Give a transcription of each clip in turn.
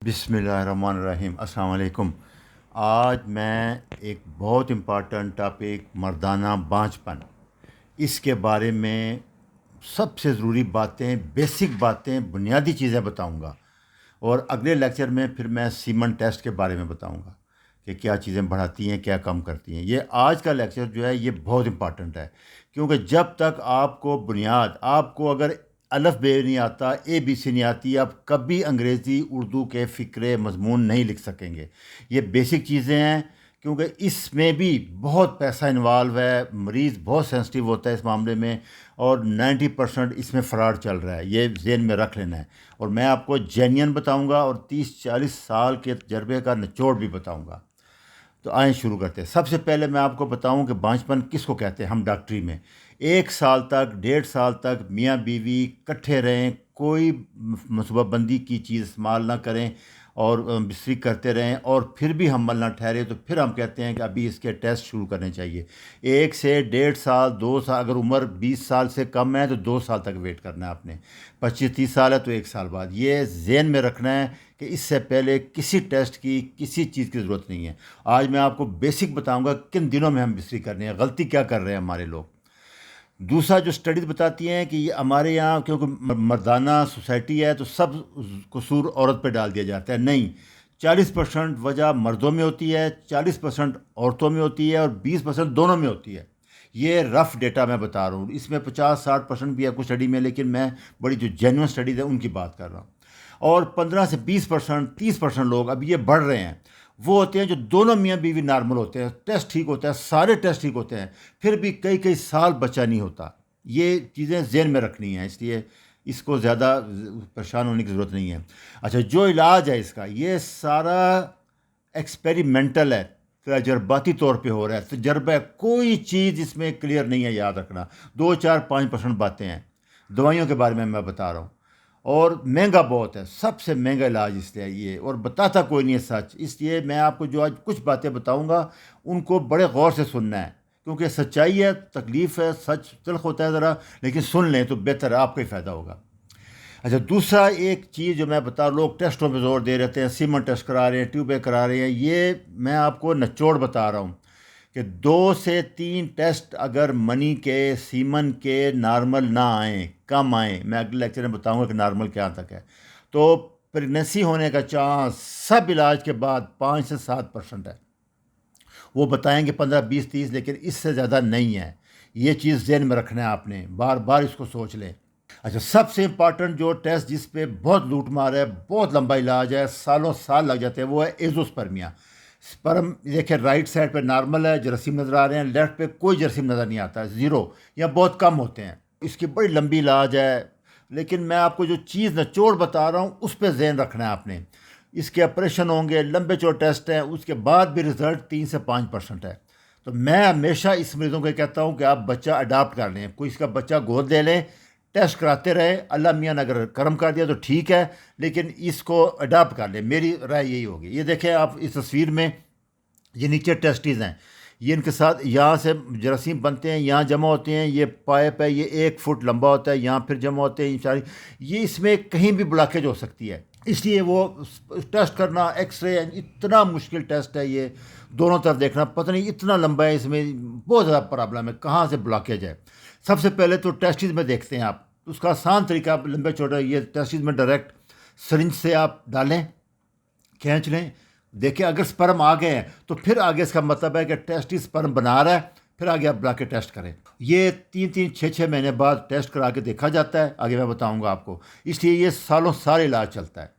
بسم اللہ الرحمن الرحیم۔ السلام علیکم۔ آج میں ایک بہت امپارٹنٹ ٹاپک مردانہ بانجھپن، اس کے بارے میں سب سے ضروری باتیں، بیسک باتیں، بنیادی چیزیں بتاؤں گا، اور اگلے لیکچر میں پھر میں سیمن ٹیسٹ کے بارے میں بتاؤں گا کہ کیا چیزیں بڑھاتی ہیں، کیا کم کرتی ہیں۔ یہ آج کا لیکچر جو ہے یہ بہت امپارٹنٹ ہے، کیونکہ جب تک آپ کو بنیاد، آپ کو اگر الف بے نہیں آتا، اے بی سی نہیں آتی، آپ کبھی انگریزی اردو کے فقرے مضمون نہیں لکھ سکیں گے۔ یہ بیسک چیزیں ہیں، کیونکہ اس میں بھی بہت پیسہ انوالو ہے، مریض بہت سینسٹیو ہوتا ہے اس معاملے میں، اور 90% اس میں فراڈ چل رہا ہے، یہ ذہن میں رکھ لینا ہے۔ اور میں آپ کو جینین بتاؤں گا اور 30-40 سال کے تجربے کا نچوڑ بھی بتاؤں گا۔ تو آئیں شروع کرتے ہیں۔ سب سے پہلے میں آپ کو بتاؤں کہ بانجھپن کس کو کہتے ہیں ہم ڈاکٹری میں۔ 1 سال تک، 1.5 سال تک میاں بیوی کٹھے رہیں، کوئی منصوبہ بندی کی چیز استعمال نہ کریں اور بستری کرتے رہیں، اور پھر بھی حمل نہ ٹھہرے، تو پھر ہم کہتے ہیں کہ ابھی اس کے ٹیسٹ شروع کرنے چاہیے۔ 1 سے 1.5 سال، 2 سال، اگر عمر 20 سال سے کم ہے تو 2 سال تک ویٹ کرنا ہے آپ نے، 25-30 سال ہے تو 1 سال بعد۔ یہ ذہن میں رکھنا ہے کہ اس سے پہلے کسی ٹیسٹ کی، کسی چیز کی ضرورت نہیں ہے۔ آج میں آپ کو بیسک بتاؤں گا کن دنوں میں ہم بستری کرنے ہیں، غلطی کیا کر رہے ہیں ہمارے لوگ۔ دوسرا جو اسٹڈیز بتاتی ہیں کہ یہ ہمارے یہاں کیونکہ مردانہ سوسائٹی ہے تو سب قصور عورت پہ ڈال دیا جاتا ہے، نہیں۔ 40% وجہ مردوں میں ہوتی ہے، 40% عورتوں میں ہوتی ہے، اور 20% دونوں میں ہوتی ہے۔ یہ رف ڈیٹا میں بتا رہا ہوں، اس میں 50-60% بھی ہے کچھ اسٹڈی میں، لیکن میں بڑی جو جینوئن اسٹڈیز ہیں ان کی بات کر رہا ہوں۔ اور 15 سے 20%، 30% لوگ، اب یہ بڑھ رہے ہیں، وہ ہوتے ہیں جو دونوں میاں بیوی نارمل ہوتے ہیں، ٹیسٹ ٹھیک ہوتا ہے، سارے ٹیسٹ ٹھیک ہوتے ہیں، پھر بھی کئی سال بچہ نہیں ہوتا۔ یہ چیزیں ذہن میں رکھنی ہیں، اس لیے اس کو زیادہ پریشان ہونے کی ضرورت نہیں ہے۔ اچھا، جو علاج ہے اس کا، یہ سارا ایکسپیریمنٹل ہے، تجرباتی طور پہ ہو رہا ہے، تجربہ ہے، کوئی چیز اس میں کلیئر نہیں ہے، یاد رکھنا۔ 2-4-5% باتیں ہیں۔ دوائیوں کے بارے میں بتا رہا ہوں، اور مہنگا بہت ہے، سب سے مہنگا علاج اس لیے یہ، اور بتاتا کوئی نہیں ہے سچ۔ اس لیے میں آپ کو جو آج کچھ باتیں بتاؤں گا ان کو بڑے غور سے سننا ہے، کیونکہ سچائی ہے، تکلیف ہے، سچ تلخ ہوتا ہے ذرا، لیکن سن لیں تو بہتر ہے، آپ کا ہی فائدہ ہوگا۔ اچھا، دوسرا ایک چیز جو میں بتا، لوگ ٹیسٹوں پہ زور دے رہتے ہیں، سیمن ٹیسٹ کرا رہے ہیں، ٹیوبیں کرا رہے ہیں، یہ میں آپ کو نچوڑ بتا رہا ہوں کہ 2 سے 3 ٹیسٹ اگر منی کے، سیمن کے نارمل نہ آئیں، کم آئیں، میں اگلے لیکچر میں بتاؤں گا کہ نارمل کیا تک ہے، تو پریگننسی ہونے کا چانس سب علاج کے بعد 5 سے 7% ہے۔ وہ بتائیں گے 15, 20, 30، لیکن اس سے زیادہ نہیں ہے۔ یہ چیز ذہن میں رکھنا ہے آپ نے، بار بار اس کو سوچ لیں۔ اچھا، سب سے امپارٹنٹ جو ٹیسٹ جس پہ بہت لوٹ مار ہے، بہت لمبا علاج ہے، سالوں سال لگ جاتے ہیں، وہ ہے ایزوسپرمیا۔ سپرم دیکھیں، رائٹ سائڈ پہ نارمل ہے، جراثیم نظر آ رہے ہیں، لیفٹ پہ کوئی جراثیم نظر نہیں آتا، 0 یا بہت کم ہوتے ہیں۔ اس کی بڑی لمبی علاج ہے، لیکن میں آپ کو جو چیز نچوڑ بتا رہا ہوں اس پہ ذہن رکھنا ہے آپ نے۔ اس کے آپریشن ہوں گے، لمبے چوڑے ٹیسٹ ہیں، اس کے بعد بھی رزلٹ 3 سے 5% ہے۔ تو میں ہمیشہ اس مریضوں کو کہتا ہوں کہ آپ بچہ اڈاپٹ کر لیں، کوئی اس کا بچہ گود لے لیں، ٹیسٹ کراتے رہے، اللہ میاں نے اگر کرم کر دیا تو ٹھیک ہے، لیکن اس کو اڈاپٹ کر لیں، میری رائے یہی ہوگی۔ یہ دیکھیں آپ اس تصویر میں، یہ نیچے ٹیسٹیز ہیں، یہ ان کے ساتھ یہاں سے جراثیم بنتے ہیں، یہاں جمع ہوتے ہیں، یہ پائپ ہے، یہ 1 فٹ لمبا ہوتا ہے، یہاں پھر جمع ہوتے ہیں، یہ اس میں کہیں بھی بلاکیج ہو سکتی ہے، اس لیے وہ ٹیسٹ کرنا، ایکس رے، اتنا مشکل ٹیسٹ ہے یہ، دونوں طرف دیکھنا، پتہ نہیں اتنا لمبا ہے، اس میں بہت زیادہ پرابلم ہے، کہاں سے بلاکیج ہے۔ سب سے پہلے تو ٹیسٹیز میں دیکھتے ہیں آپ، اس کا آسان طریقہ لمبے چھوٹے، یہ ٹیسٹیز میں ڈائریکٹ سرنج سے آپ ڈالیں، کھینچ لیں، دیکھیں اگر سپرم آ گئے ہیں تو پھر آگے اس کا مطلب ہے کہ ٹیسٹ سپرم بنا رہا ہے، پھر آگے آپ بلا کے ٹیسٹ کریں۔ یہ 3-6 مہینے بعد ٹیسٹ کرا کے دیکھا جاتا ہے، آگے میں بتاؤں گا آپ کو، اس لیے یہ سالوں سال علاج چلتا ہے۔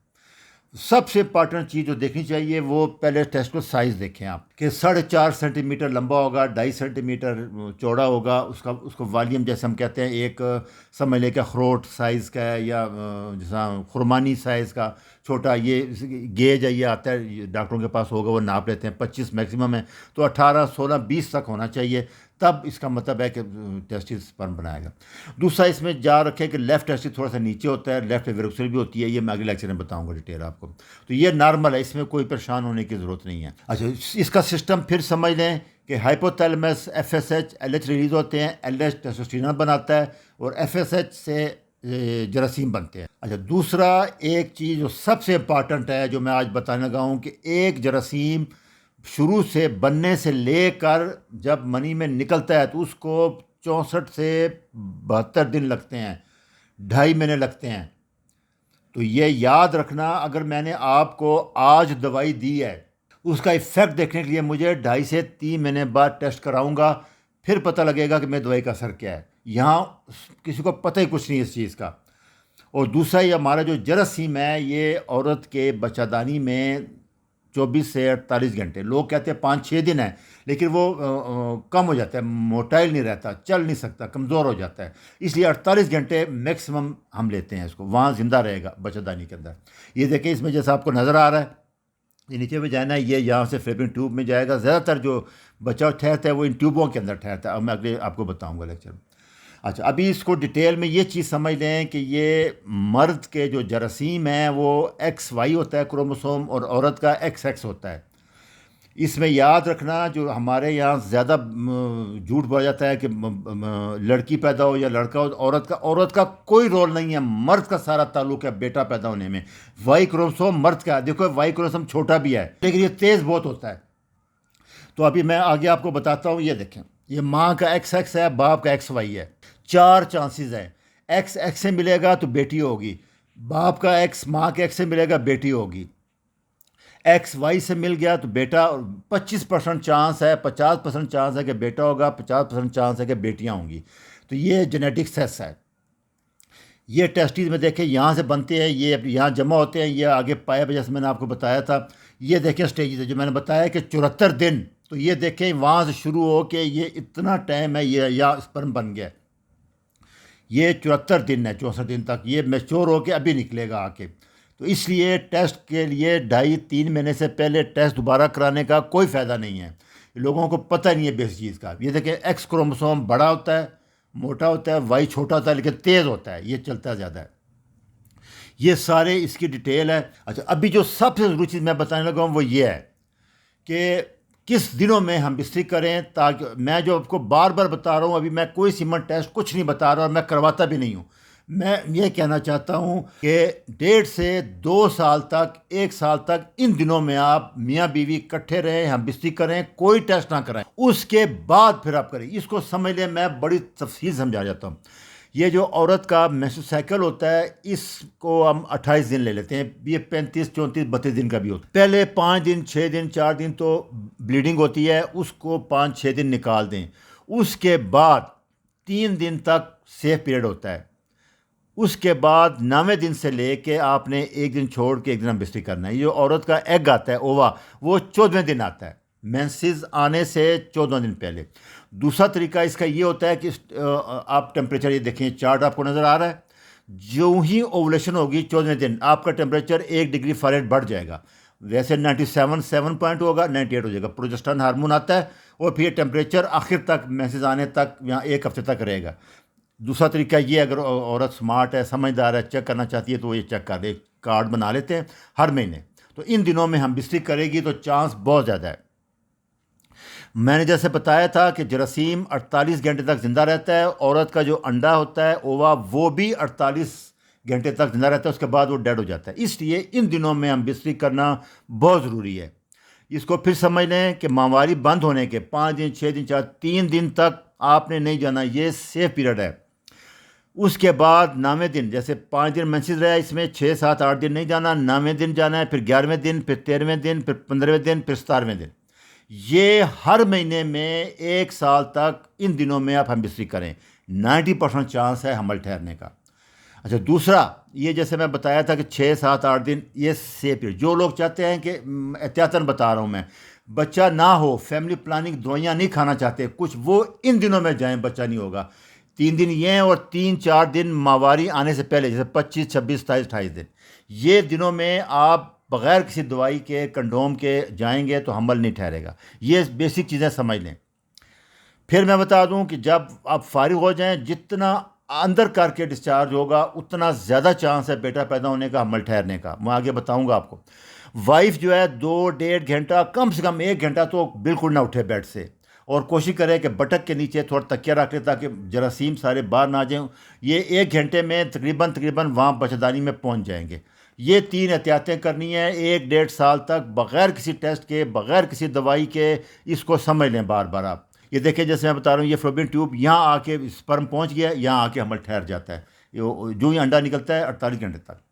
سب سے امپارٹنٹ چیز جو دیکھنی چاہیے، وہ پہلے ٹیسٹ کو سائز دیکھیں آپ، کہ 4.5 سینٹی میٹر لمبا ہوگا، 2.5 سینٹی میٹر چوڑا ہوگا، اس کو والیوم جیسے ہم کہتے ہیں، ایک سمجھ لے کہ اخروٹ سائز کا ہے، یا جیسا خرمانی سائز کا چھوٹا، یہ گیج ہے، یہ آتا ہے ڈاکٹروں کے پاس ہوگا، وہ ناپ لیتے ہیں، 25 میکسیمم ہے، تو 18, 16, 20 تک ہونا چاہیے، تب اس کا مطلب ہے کہ ٹیسٹس سپرم بنائے گا۔ دوسرا اس میں جا رکھے کہ لیفٹ ٹیسٹس تھوڑا سا نیچے ہوتا ہے، لیفٹ ویروکسل بھی ہوتی ہے، یہ میں اگلے لیکچر میں بتاؤں گا ڈیٹیل آپ کو۔ تو یہ نارمل ہے، اس میں کوئی پریشان ہونے کی ضرورت نہیں ہے۔ اچھا، اس کا سسٹم پھر سمجھ لیں کہ ہائپوتھیلمس، FSH، LH ریلیز ہوتے ہیں، LH ٹیسٹوسٹیرون بناتا ہے، اور FSH سے جراثیم بنتے ہیں۔ اچھا، دوسرا ایک چیز جو سب سے امپارٹنٹ ہے جو میں آج بتانے لگا ہوں کہ ایک جراثیم شروع سے بننے سے لے کر جب منی میں نکلتا ہے تو اس کو 64 سے 72 دن لگتے ہیں، 2.5 مہینے لگتے ہیں۔ تو یہ یاد رکھنا، اگر میں نے آپ کو آج دوائی دی ہے، اس کا ایفیکٹ دیکھنے کے لیے مجھے 2.5 سے 3 مہینے بعد ٹیسٹ کراؤں گا، پھر پتہ لگے گا کہ میری دوائی کا اثر کیا ہے۔ یہاں کسی کو پتہ ہی کچھ نہیں اس چیز کا۔ اور دوسرا یہ ہمارا جو جراثیم ہے یہ عورت کے بچہ دانی میں 24 سے 48 گھنٹے، لوگ کہتے ہیں 5-6 دن ہے، لیکن وہ کم ہو جاتا ہے، موٹائل نہیں رہتا، چل نہیں سکتا، کمزور ہو جاتا ہے۔ اس لیے 48 گھنٹے میکسیمم ہم لیتے ہیں اس کو، وہاں زندہ رہے گا بچہ دانی کے اندر۔ یہ دیکھیں اس میں جیسا آپ کو نظر آ رہا ہے، یہ نیچے میں جانا ہے، یہ یہاں سے فیلپین ٹیوب میں جائے گا۔ زیادہ تر جو بچہ ٹھہرتا ہے وہ ان ٹیوبوں کے اندر ٹھہرتا ہے، اب میں اگلے آپ کو بتاؤں گا لیکچر میں۔ اچھا، ابھی اس کو ڈیٹیل میں یہ چیز سمجھ لیں کہ یہ مرد کے جو جراثیم ہیں وہ XY ہوتا ہے کروموسوم، اور عورت کا XX ہوتا ہے۔ اس میں یاد رکھنا، جو ہمارے یہاں زیادہ جھوٹ بولا جاتا ہے کہ لڑکی پیدا ہو یا لڑکا ہو، عورت کا کوئی رول نہیں ہے، مرد کا سارا تعلق ہے بیٹا پیدا ہونے میں۔ وائی کروموسوم مرد کا ہے، دیکھو وائی کروموسوم چھوٹا بھی ہے لیکن یہ تیز بہت ہوتا ہے۔ تو ابھی میں آگے آپ کو بتاتا ہوں، یہ دیکھیں، یہ ماں کا XX ہے، باپ کا XY ہے۔ 4 چانسز ہیں، X سے ملے گا تو بیٹی ہوگی، باپ کا X ماں کے X سے ملے گا بیٹی ہوگی، XY سے مل گیا تو بیٹا، 25% چانس ہے، 50% چانس ہے کہ بیٹا ہوگا، 50% چانس ہے کہ بیٹیاں ہوں گی۔ تو یہ جینیٹک سیس ہے۔ یہ ٹیسٹیز میں دیکھیں یہاں سے بنتے ہیں، یہ یہاں جمع ہوتے ہیں، یہ آگے پایا پہ جیسے میں نے آپ کو بتایا تھا۔ یہ دیکھیں سٹیجز ہے جو میں نے بتایا کہ 74 دن، تو یہ دیکھیں وہاں سے شروع ہو کے یہ اتنا ٹائم ہے، یہ یا اسپرم بن گیا، یہ 74 دن ہے، 64 دن تک یہ میچور ہو کے ابھی نکلے گا آ کے۔ تو اس لیے ٹیسٹ کے لیے 2.5-3 مہینے سے پہلے ٹیسٹ دوبارہ کرانے کا کوئی فائدہ نہیں ہے، لوگوں کو پتہ نہیں ہے بیس چیز کا۔ یہ دیکھیں X کروموسوم بڑا ہوتا ہے، موٹا ہوتا ہے، وائی چھوٹا ہوتا ہے لیکن تیز ہوتا ہے، یہ چلتا زیادہ ہے۔ یہ سارے اس کی ڈیٹیل ہے۔ اچھا، ابھی جو سب سے ضروری چیز میں بتانے لگا ہوں وہ یہ ہے کہ کس دنوں میں ہم بستری کریں، تاکہ میں جو آپ کو بار بار بتا رہا ہوں، ابھی میں کوئی سیمن ٹیسٹ کچھ نہیں بتا رہا اور میں کرواتا بھی نہیں ہوں۔ میں یہ کہنا چاہتا ہوں کہ 1.5 سے 2 سال تک، 1 سال تک ان دنوں میں آپ میاں بیوی اکٹھے رہیں، ہم بستری کریں، کوئی ٹیسٹ نہ کرائیں، اس کے بعد پھر آپ کریں۔ اس کو سمجھ لیں، میں بڑی تفصیل سمجھا جاتا ہوں۔ یہ جو عورت کا مینسٹرل سائیکل ہوتا ہے، اس کو ہم 28 دن لے لیتے ہیں، یہ 35 34 32 دن کا بھی ہوتا ہے۔ پہلے 5 دن 6 دن 4 دن تو بلیڈنگ ہوتی ہے، اس کو 5-6 دن نکال دیں۔ اس کے بعد 3 دن تک سیف پیریڈ ہوتا ہے۔ اس کے بعد 9ویں دن سے لے کے آپ نے 1 دن چھوڑ کے 1 دن ہم بستری کرنا ہے۔ یہ جو عورت کا ایگ آتا ہے، اووا، وہ 14ویں دن آتا ہے، مینسز آنے سے 14 دن پہلے۔ دوسرا طریقہ اس کا یہ ہوتا ہے کہ آپ ٹیمپریچر، یہ دیکھیں چارٹ آپ کو نظر آ رہا ہے، جو ہی اوولیشن ہوگی 14ویں دن آپ کا ٹیمپریچر 1 ڈگری فارنہائٹ بڑھ جائے گا، ویسے 97 پوائنٹ ہوگا، 98 ہو جائے گا، پروجسٹرون ہارمون آتا ہے، اور پھر یہ ٹیمپریچر آخر تک مینسز آنے تک یہاں 1 ہفتے تک رہے گا۔ دوسرا طریقہ یہ، اگر عورت سمارٹ ہے، سمجھدار ہے، چیک کرنا چاہتی ہے تو وہ یہ چیک کر دے، کارڈ بنا لیتے ہیں ہر مہینے۔ تو ان دنوں میں ہم بستری کرے گی تو چانس بہت زیادہ ہے۔ میں نے جیسے بتایا تھا کہ جراثیم 48 گھنٹے تک زندہ رہتا ہے، عورت کا جو انڈا ہوتا ہے اووا، وہ بھی 48 گھنٹے تک زندہ رہتا ہے، اس کے بعد وہ ڈیڈ ہو جاتا ہے۔ اس لیے ان دنوں میں ہم بستری کرنا بہت ضروری ہے۔ اس کو پھر سمجھ لیں کہ ماہواری بند ہونے کے 5 دن 6 دن 3 دن تک آپ نے نہیں جانا، یہ سیف پیریڈ ہے۔ اس کے بعد 9ویں دن، جیسے 5 دن مینسز رہا ہے، اس میں 6 7 8 دن نہیں جانا، 9ویں دن جانا ہے، پھر 11ویں دن، پھر 13ویں دن، پھر 15ویں دن، پھر 17ویں دن۔ یہ ہر مہینے میں 1 سال تک ان دنوں میں آپ ہم بستری کریں، 90% چانس ہے حمل ٹھہرنے کا۔ اچھا، دوسرا یہ جیسے میں بتایا تھا کہ 6 7 8 دن یہ سیف پیریڈ، جو لوگ چاہتے ہیں کہ احتیاطاً بتا رہا ہوں میں، بچہ نہ ہو، فیملی پلاننگ دوائیاں نہیں کھانا چاہتے کچھ، وہ ان دنوں میں جائیں، بچہ نہیں ہوگا۔ 3 دن یہ ہیں، اور 3-4 دن ماہواری آنے سے پہلے، جیسے 25 26 27 28 دن، یہ دنوں میں آپ بغیر کسی دوائی کے، کنڈوم کے جائیں گے تو حمل نہیں ٹھہرے گا۔ یہ بیسک چیزیں سمجھ لیں۔ پھر میں بتا دوں کہ جب آپ فارغ ہو جائیں، جتنا اندر کر کے ڈسچارج ہوگا اتنا زیادہ چانس ہے بیٹا پیدا ہونے کا، حمل ٹھہرنے کا۔ میں آگے بتاؤں گا آپ کو۔ وائف جو ہے 2-1.5 گھنٹہ، کم سے کم 1 گھنٹہ تو بالکل نہ اٹھے بیڈ سے، اور کوشش کریں کہ بٹک کے نیچے تھوڑا تکیہ رکھ لیں تاکہ جراثیم سارے باہر نہ آ جائیں. یہ 1 گھنٹے میں تقریباً وہاں بچھدانی میں پہنچ جائیں گے. یہ 3 احتیاطیں کرنی ہیں 1 1.5 سال تک بغیر کسی ٹیسٹ کے, بغیر کسی دوائی کے. اس کو سمجھ لیں بار بار آپ. یہ دیکھیں جیسے میں بتا رہا ہوں, یہ فلوپین ٹیوب یہاں آ کے سپرم پہنچ گیا, یہاں آ کے حمل ٹھہر جاتا ہے جو ہی انڈا نکلتا ہے 48 گھنٹے تک.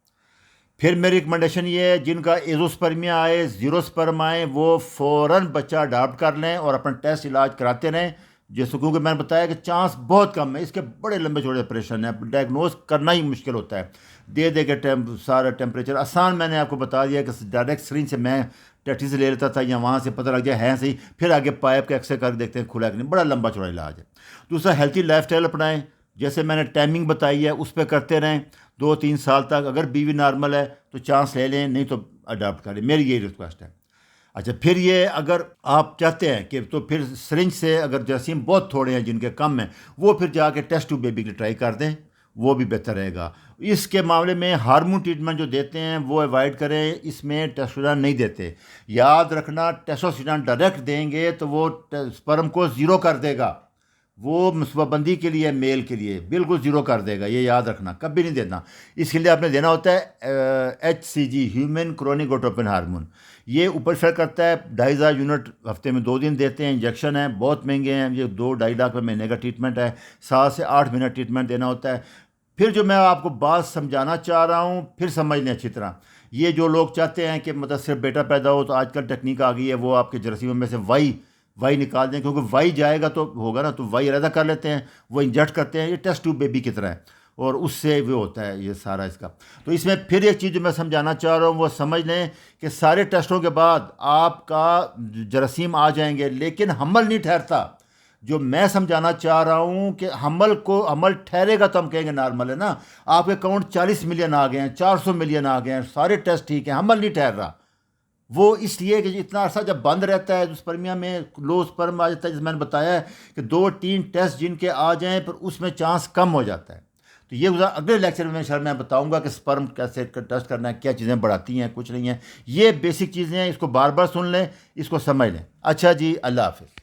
پھر میری ریکمنڈیشن یہ ہے جن کا ایزوسپرمیا آئے, زیرو سپرم آئے, وہ فوراً بچہ اڈاپٹ کر لیں اور اپنا ٹیسٹ علاج کراتے رہیں. جیسے کیونکہ میں نے بتایا کہ چانس بہت کم ہے, اس کے بڑے لمبے چوڑے آپریشن ہیں, ڈائگنوز کرنا ہی مشکل ہوتا ہے. دے کے سارا ٹیمپریچر آسان میں نے آپ کو بتا دیا کہ ڈائریکٹ سرنج سے میں ٹیٹی سے لے لیتا تھا, یا وہاں سے پتہ لگ جائے ہے صحیح, پھر آگے پائپ کا ایکسرے کر دیکھتے ہیں کھلا کہ نہیں. بڑا لمبا چوڑا علاج ہے. دوسرا ہیلتھی لائف اسٹائل اپنائیں, جیسے میں نے ٹائمنگ بتائی ہے اس پہ کرتے رہیں 2 3 سال تک. اگر بیوی نارمل ہے تو چانس لے لیں, نہیں تو اڈاپٹ کریں. میری یہی ریکویسٹ ہے. اچھا پھر یہ اگر آپ چاہتے ہیں کہ تو پھر سرنج سے اگر جراثیم بہت تھوڑے ہیں جن کے کم ہیں, وہ پھر جا کے ٹیسٹ ٹیوب بیبی کی ٹرائی کر دیں, وہ بھی بہتر رہے گا. اس کے معاملے میں ہارمون ٹریٹمنٹ جو دیتے ہیں وہ اوائڈ کریں, اس میں ٹیسٹوسٹیرون نہیں دیتے. یاد رکھنا ٹیسٹوسٹیرون ڈائریکٹ دیں گے تو وہ سپرم کو زیرو کر دے گا. وہ منصوبہ بندی کے لیے, میل کے لیے بالکل زیرو کر دے گا. یہ یاد رکھنا, کبھی نہیں دینا. اس کے لیے آپ نے دینا ہوتا ہے HCG ہیومن کرونک گوٹروپن ہارمون. یہ اوپر فیل کرتا ہے 2.5 یونٹ ہفتے میں 2 دن دیتے ہیں. انجیکشن ہیں, بہت مہنگے ہیں, یہ 2-2.5 لاکھ مہینے کا ٹریٹمنٹ ہے. 7 سے 8 مہینہ ٹریٹمنٹ دینا ہوتا ہے. پھر جو میں آپ کو بات سمجھانا چاہ رہا ہوں, پھر سمجھ لیں اچھی طرح. یہ جو لوگ چاہتے ہیں کہ مطلب صرف بیٹا پیدا ہو, تو آج کل ٹیکنیک آ گئی ہے, وہ آپ کے جراثیموں میں سے وائی نکال دیں, کیونکہ وائی جائے گا تو ہوگا نا, تو وائی علیحدہ کر لیتے ہیں, وہ انجیکٹ کرتے ہیں. یہ ٹیسٹ ٹیوب بیبی کی طرح ہے, اور اس سے وہ ہوتا ہے یہ سارا اس کا. تو اس میں پھر ایک چیز جو میں سمجھانا چاہ رہا ہوں وہ سمجھ لیں کہ سارے ٹیسٹوں کے بعد آپ کا جراثیم آ جائیں گے, لیکن حمل نہیں ٹھہرتا. جو میں سمجھانا چاہ رہا ہوں کہ حمل ٹھہرے گا تو ہم کہیں گے نارمل ہے نا. آپ کے کاؤنٹ 40 ملین آ گئے ہیں, 400 ملین آ گئے ہیں, سارے ٹیسٹ ٹھیک ہیں, حمل نہیں ٹھہر رہا. وہ اس لیے کہ اتنا عرصہ جب بند رہتا ہے اسپرمیا میں لو اسپرم آ جاتا ہے, جیسے میں نے بتایا ہے کہ 2-3 ٹیسٹ جن کے آ جائیں پر اس میں چانس کم ہو جاتا ہے. تو یہ اگلے لیکچر میں انشاءاللہ میں بتاؤں گا کہ اسپرم کیسے ٹیسٹ کرنا ہے, کیا چیزیں بڑھاتی ہیں, کچھ نہیں ہیں. یہ بیسک چیزیں ہیں, اس کو بار بار سن لیں, اس کو سمجھ لیں. اچھا جی, اللہ حافظ.